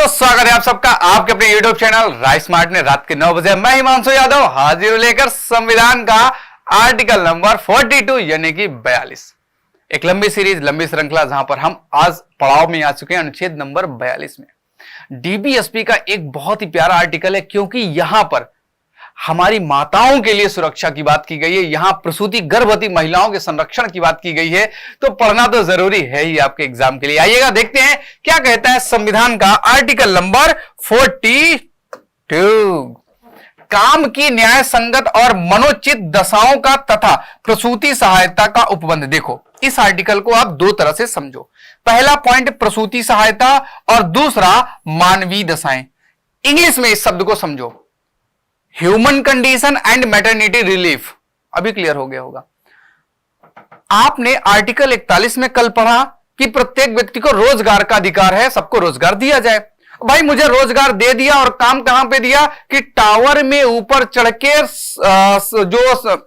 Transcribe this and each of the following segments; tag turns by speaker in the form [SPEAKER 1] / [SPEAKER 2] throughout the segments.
[SPEAKER 1] स्वागत है आप सबका आपके अपने YouTube चैनल राइस स्मार्ट में। रात के 9 बजे मैं हिमांशु यादव हाजिर लेकर संविधान का आर्टिकल नंबर 42 यानी कि 42, एक लंबी सीरीज, लंबी श्रृंखला, जहां पर हम आज पड़ाव में आ चुके हैं अनुच्छेद नंबर 42 में। डीबीएसपी का एक बहुत ही प्यारा आर्टिकल है, क्योंकि यहां पर हमारी माताओं के लिए सुरक्षा की बात की गई है, यहां प्रसूति गर्भवती महिलाओं के संरक्षण की बात की गई है। तो पढ़ना तो जरूरी है ही आपके एग्जाम के लिए। आइएगा देखते हैं क्या कहता है संविधान का आर्टिकल नंबर 42। काम की न्याय संगत और मनोचित दशाओं का तथा प्रसूति सहायता का उपबंध। देखो, इस आर्टिकल को आप दो तरह से समझो। पहला पॉइंट प्रसूति सहायता और दूसरा मानवीय दशाएं। इंग्लिश में इस शब्द को समझो, human condition and maternity relief. अभी क्लियर हो गया होगा। आपने आर्टिकल 41 में कल पढ़ा कि प्रत्येक व्यक्ति को रोजगार का अधिकार है, सबको रोजगार दिया जाए। भाई मुझे रोजगार दे दिया और काम कहां पे दिया कि टावर में ऊपर चढ़ के जो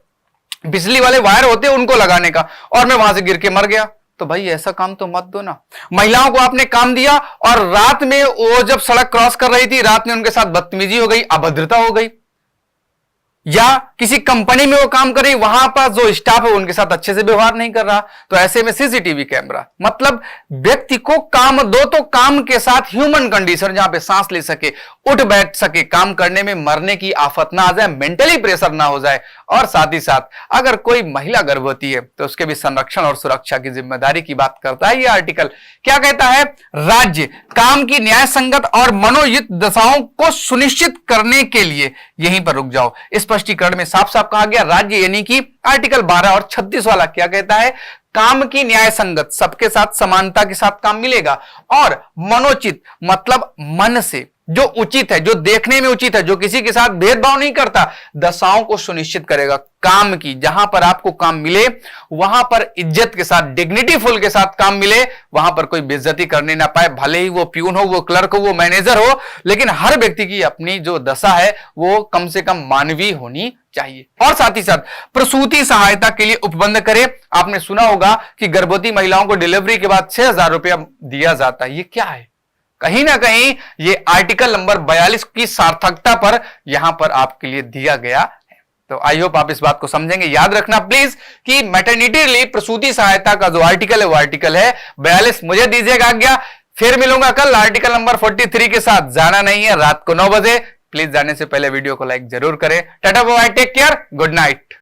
[SPEAKER 1] बिजली वाले वायर होते हैं उनको लगाने का, और मैं वहां से गिर के मर गया। तो भाई ऐसा काम तो मत दो ना। महिलाओं को आपने काम दिया और रात में वो जब सड़क क्रॉस कर रही थी, रात में उनके साथ बदतमीजी हो गई, अभद्रता हो गई, या किसी कंपनी में वो काम कर रही, वहां पर जो स्टाफ है उनके साथ अच्छे से व्यवहार नहीं कर रहा, तो ऐसे में सीसीटीवी कैमरा। मतलब व्यक्ति को काम दो तो काम के साथ ह्यूमन कंडीशन, जहां पे सांस ले सके, उठ बैठ सके, काम करने में मरने की आफत ना आ जाए, मेंटली प्रेशर ना हो जाए। और साथ ही साथ अगर कोई महिला गर्भवती है तो उसके भी संरक्षण और सुरक्षा की जिम्मेदारी की बात करता है ये आर्टिकल। क्या कहता है? राज्य काम की न्याय संगत और मनोयुक्त दशाओं को सुनिश्चित करने के लिए, यहीं पर रुक जाओ, स्पष्टीकरण में साफ साफ कहा गया राज्य यानी कि आर्टिकल 12 और 36 वाला क्या कहता है? काम की न्याय संगत, सबके साथ समानता के साथ काम मिलेगा, और मनोचित मतलब मन से जो उचित है, जो देखने में उचित है, जो किसी के साथ भेदभाव नहीं करता, दशाओं को सुनिश्चित करेगा। काम की, जहां पर आपको काम मिले वहां पर इज्जत के साथ, डिग्निटी फुल के साथ काम मिले, वहां पर कोई बेइज्जती करने ना पाए, भले ही वो प्यून हो, वो क्लर्क हो, वो मैनेजर हो, लेकिन हर व्यक्ति की अपनी जो दशा है वो कम से कम मानवीय होनी चाहिए। और साथ ही साथ प्रसूति सहायता के लिए उपबंध करे। आपने सुना होगा कि गर्भवती महिलाओं को डिलीवरी के बाद 6,000 रुपया दिया जाता है। ये क्या है? कहीं ना कहीं ये आर्टिकल नंबर 42 की सार्थकता पर यहां पर आपके लिए दिया गया है। तो आई होप आप इस बात को समझेंगे। याद रखना प्लीज कि मैटरनिटी रिलीफ प्रसूति सहायता का जो आर्टिकल है वो आर्टिकल है 42। मुझे दीजिएगा आज्ञा, फिर मिलूंगा कल आर्टिकल नंबर 43 के साथ। जाना नहीं है, रात को 9 बजे। प्लीज जाने से पहले वीडियो को लाइक जरूर करें। Tata bye, take care, good night.